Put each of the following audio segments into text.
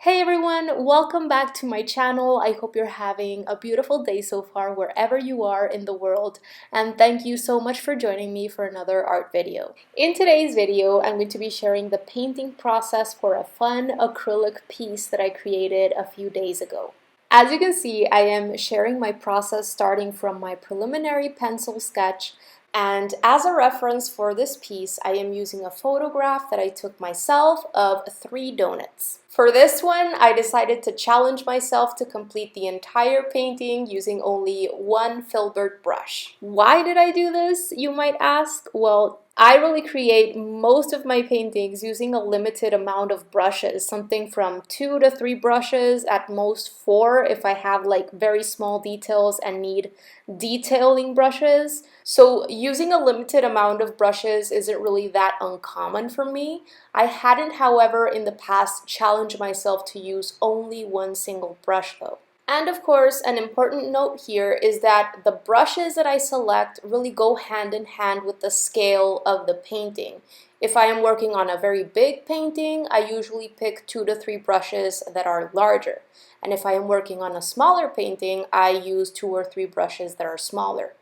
Hey everyone, welcome back to my channel. I hope you're having a beautiful day so far wherever you are in the world, and thank you so much for joining me for another art video. In today's video, I'm going to be sharing the painting process for a fun acrylic piece that I created a few days ago. As you can see, I am sharing my process starting from my preliminary pencil sketch, and as a reference for this piece, I am using a photograph that I took myself of 3 donuts. For this one, I decided to challenge myself to complete the entire painting using only one filbert brush. Why did I do this, you might ask? Well, I really create most of my paintings using a limited amount of brushes, something from 2 to 3 brushes, at most 4 if I have like very small details and need detailing brushes. So using a limited amount of brushes isn't really that uncommon for me. I hadn't, however, in the past challenged myself to use only one single brush though. And of course, an important note here is that the brushes that I select really go hand in hand with the scale of the painting. If I am working on a very big painting, I usually pick 2 to 3 brushes that are larger. And if I am working on a smaller painting, I use 2 or 3 brushes that are smaller.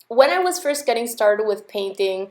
When I was first getting started with painting,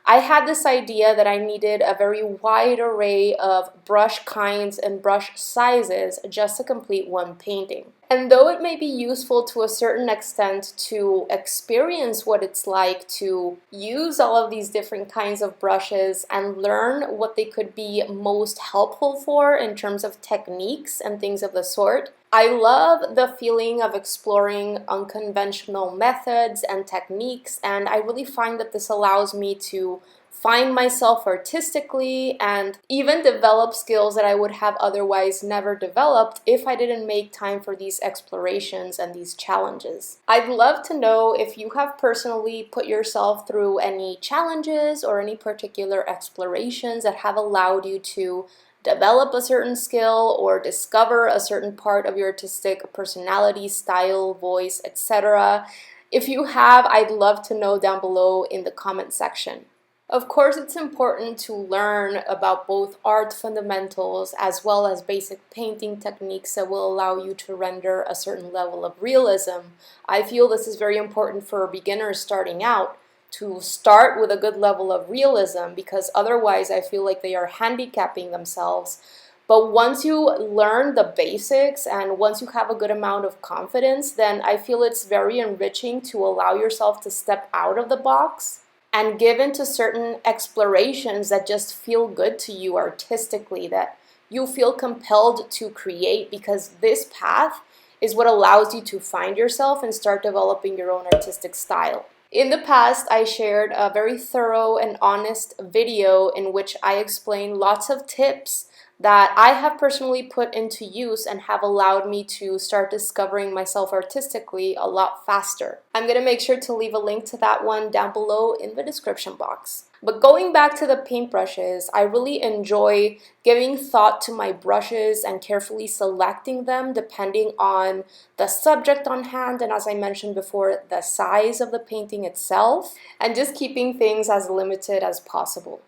I had this idea that I needed a very wide array of brush kinds and brush sizes just to complete one painting. And though it may be useful to a certain extent to experience what it's like to use all of these different kinds of brushes and learn what they could be most helpful for in terms of techniques and things of the sort, I love the feeling of exploring unconventional methods and techniques, and I really find that this allows me to find myself artistically and even develop skills that I would have otherwise never developed if I didn't make time for these explorations and these challenges. I'd love to know if you have personally put yourself through any challenges or any particular explorations that have allowed you to develop a certain skill or discover a certain part of your artistic personality, style, voice, etc. If you have, I'd love to know down below in the comment section. Of course, it's important to learn about both art fundamentals as well as basic painting techniques that will allow you to render a certain level of realism. I feel this is very important for beginners starting out, to start with a good level of realism, because otherwise I feel like they are handicapping themselves. But once you learn the basics and once you have a good amount of confidence, then I feel it's very enriching to allow yourself to step out of the box and give into certain explorations that just feel good to you artistically, that you feel compelled to create, because this path is what allows you to find yourself and start developing your own artistic style. In the past, I shared a very thorough and honest video in which I explain lots of tips that I have personally put into use and have allowed me to start discovering myself artistically a lot faster. I'm going to make sure to leave a link to that one down below in the description box. But going back to the paintbrushes, I really enjoy giving thought to my brushes and carefully selecting them depending on the subject on hand, and as I mentioned before, the size of the painting itself, and just keeping things as limited as possible.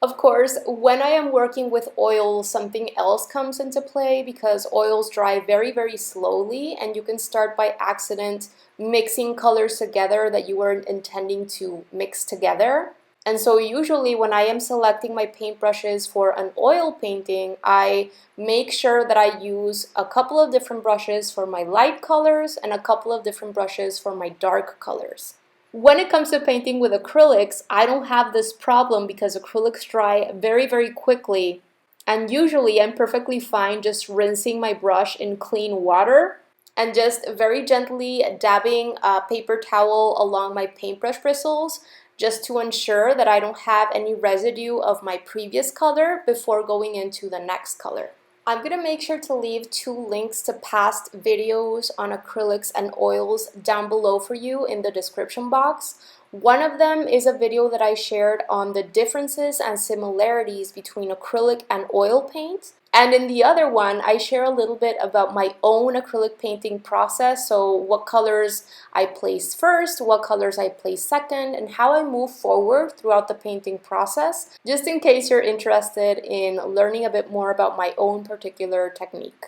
Of course, when I am working with oils, something else comes into play, because oils dry very, very slowly, and you can start by accident mixing colors together that you weren't intending to mix together. And so usually when I am selecting my paintbrushes for an oil painting, I make sure that I use a couple of different brushes for my light colors and a couple of different brushes for my dark colors. When it comes to painting with acrylics, I don't have this problem because acrylics dry very, very quickly. And usually I'm perfectly fine just rinsing my brush in clean water and just very gently dabbing a paper towel along my paintbrush bristles just to ensure that I don't have any residue of my previous color before going into the next color. I'm going to make sure to leave 2 links to past videos on acrylics and oils down below for you in the description box. One of them is a video that I shared on the differences and similarities between acrylic and oil paint. And in the other one, I share a little bit about my own acrylic painting process. So what colors I place first, what colors I place second, and how I move forward throughout the painting process, just in case you're interested in learning a bit more about my own particular technique.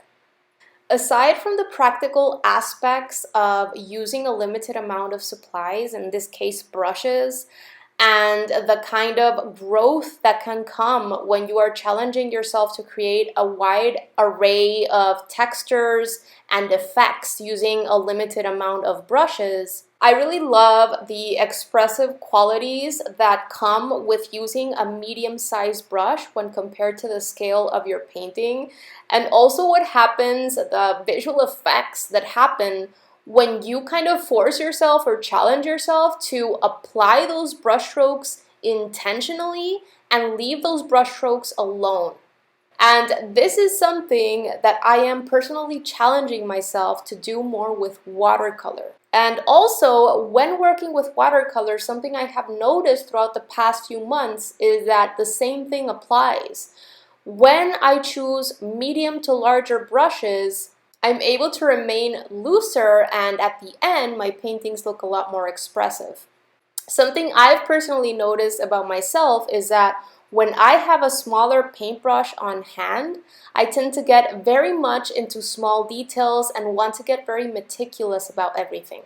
Aside from the practical aspects of using a limited amount of supplies, in this case brushes, and the kind of growth that can come when you are challenging yourself to create a wide array of textures and effects using a limited amount of brushes, I really love the expressive qualities that come with using a medium-sized brush when compared to the scale of your painting, and also what happens, the visual effects that happen when you kind of force yourself or challenge yourself to apply those brushstrokes intentionally and leave those brushstrokes alone. And this is something that I am personally challenging myself to do more with watercolor. And also, when working with watercolor, something I have noticed throughout the past few months is that the same thing applies. When I choose medium to larger brushes, I'm able to remain looser, and at the end, my paintings look a lot more expressive. Something I've personally noticed about myself is that when I have a smaller paintbrush on hand, I tend to get very much into small details and want to get very meticulous about everything.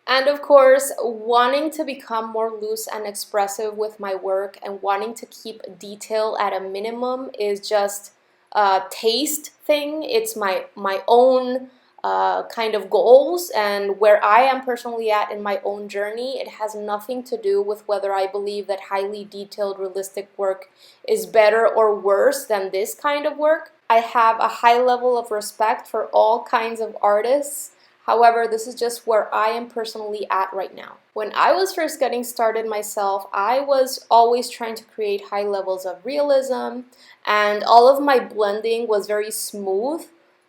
And of course, wanting to become more loose and expressive with my work and wanting to keep detail at a minimum is just a taste thing. It's my own kind of goals and where I am personally at in my own journey. It has nothing to do with whether I believe that highly detailed, realistic work is better or worse than this kind of work. I have a high level of respect for all kinds of artists. However, this is just where I am personally at right now. When I was first getting started myself, I was always trying to create high levels of realism, and all of my blending was very smooth.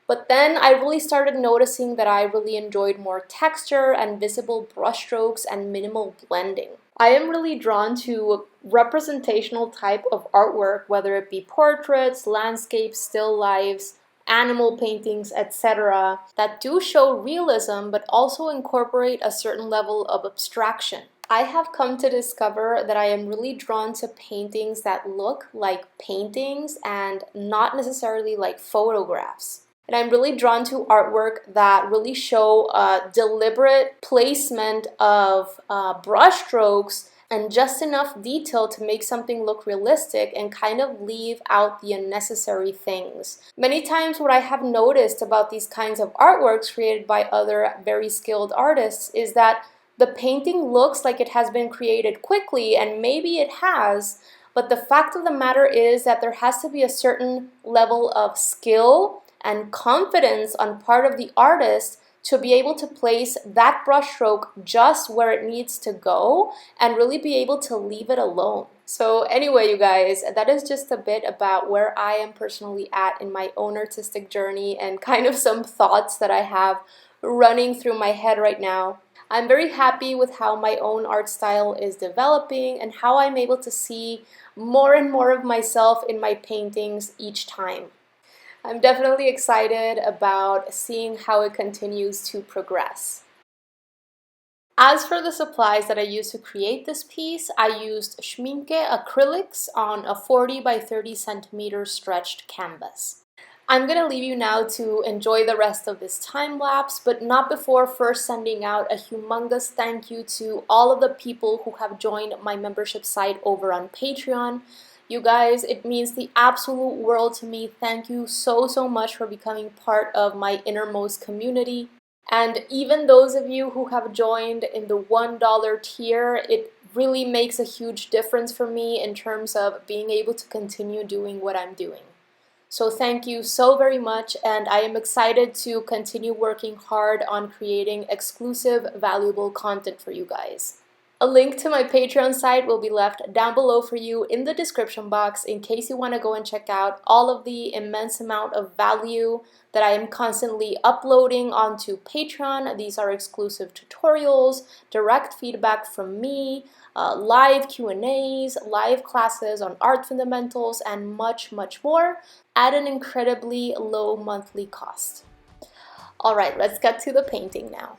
But then I really started noticing that I really enjoyed more texture and visible brushstrokes and minimal blending. I am really drawn to representational type of artwork, whether it be portraits, landscapes, still lifes, animal paintings, etc., that do show realism but also incorporate a certain level of abstraction. I have come to discover that I am really drawn to paintings that look like paintings and not necessarily like photographs. And I'm really drawn to artwork that really show a deliberate placement of brushstrokes and just enough detail to make something look realistic and kind of leave out the unnecessary things. Many times what I have noticed about these kinds of artworks created by other very skilled artists is that the painting looks like it has been created quickly, and maybe it has, but the fact of the matter is that there has to be a certain level of skill and confidence on part of the artist to be able to place that brushstroke just where it needs to go and really be able to leave it alone. So anyway, you guys, that is just a bit about where I am personally at in my own artistic journey and kind of some thoughts that I have running through my head right now. I'm very happy with how my own art style is developing and how I'm able to see more and more of myself in my paintings each time. I'm definitely excited about seeing how it continues to progress. As for the supplies that I used to create this piece, I used Schmincke acrylics on a 40 by 30 centimeter stretched canvas. I'm going to leave you now to enjoy the rest of this time lapse, but not before first sending out a humongous thank you to all of the people who have joined my membership site over on Patreon. You guys, it means the absolute world to me. Thank you so much for becoming part of my innermost community. And even those of you who have joined in the $1 tier, it really makes a huge difference for me in terms of being able to continue doing what I'm doing. So thank you so very much, and I am excited to continue working hard on creating exclusive, valuable content for you guys. A link to my Patreon site will be left down below for you in the description box in case you want to go and check out all of the immense amount of value that I am constantly uploading onto Patreon. These are exclusive tutorials, direct feedback from me, live Q&As, live classes on art fundamentals, and much, much more at an incredibly low monthly cost. All right, let's get to the painting now.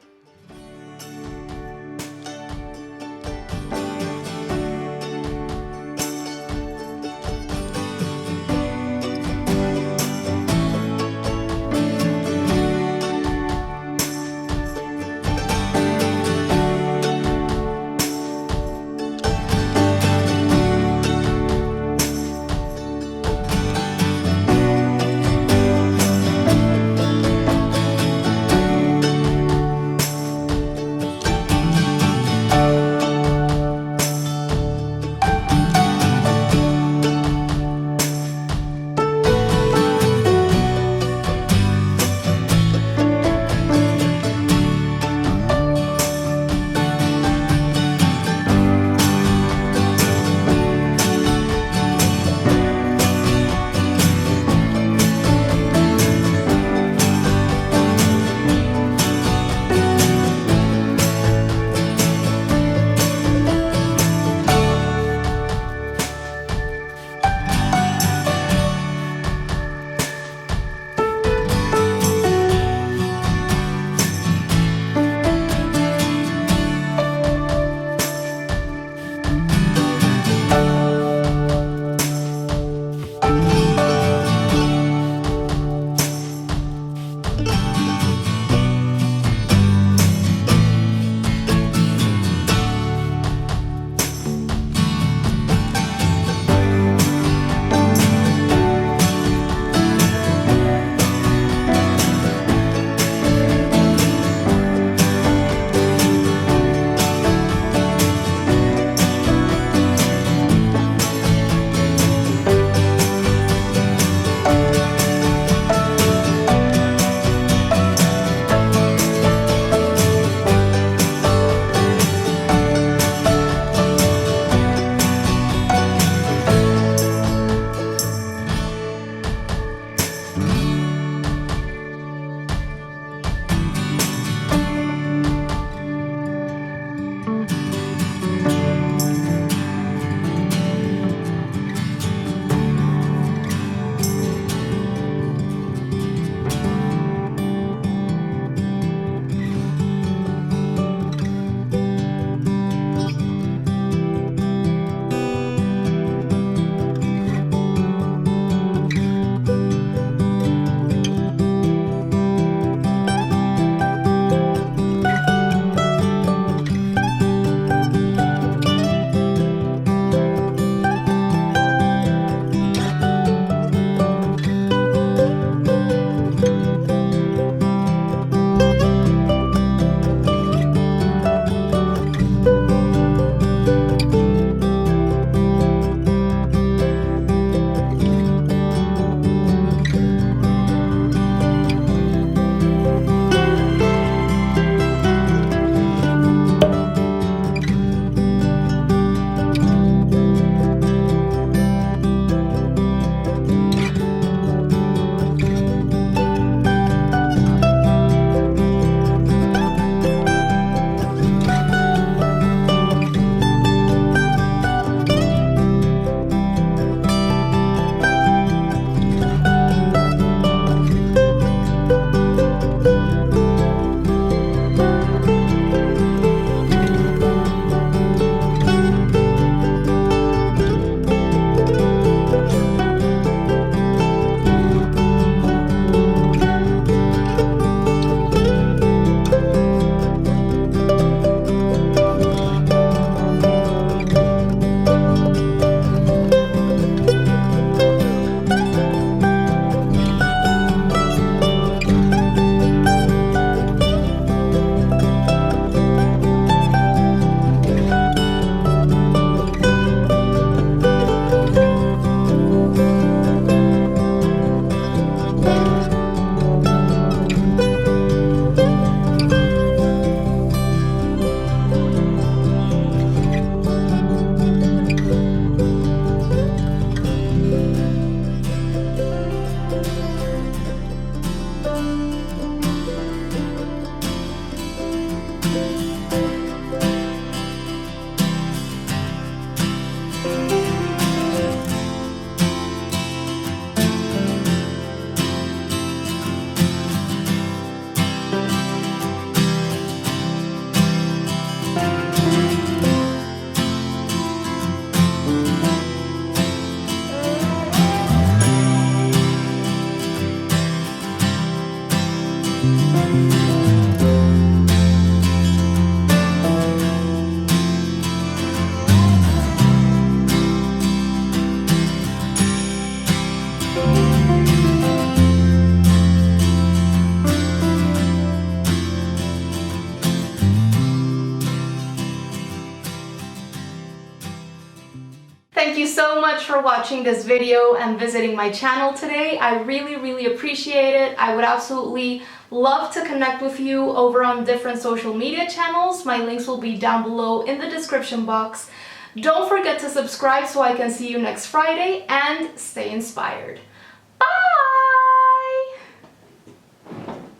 Thank you so much for watching this video and visiting my channel today. I really appreciate it. I would absolutely love to connect with you over on different social media channels. My links will be down below in the description box. Don't forget to subscribe so I can see you next Friday, and stay inspired.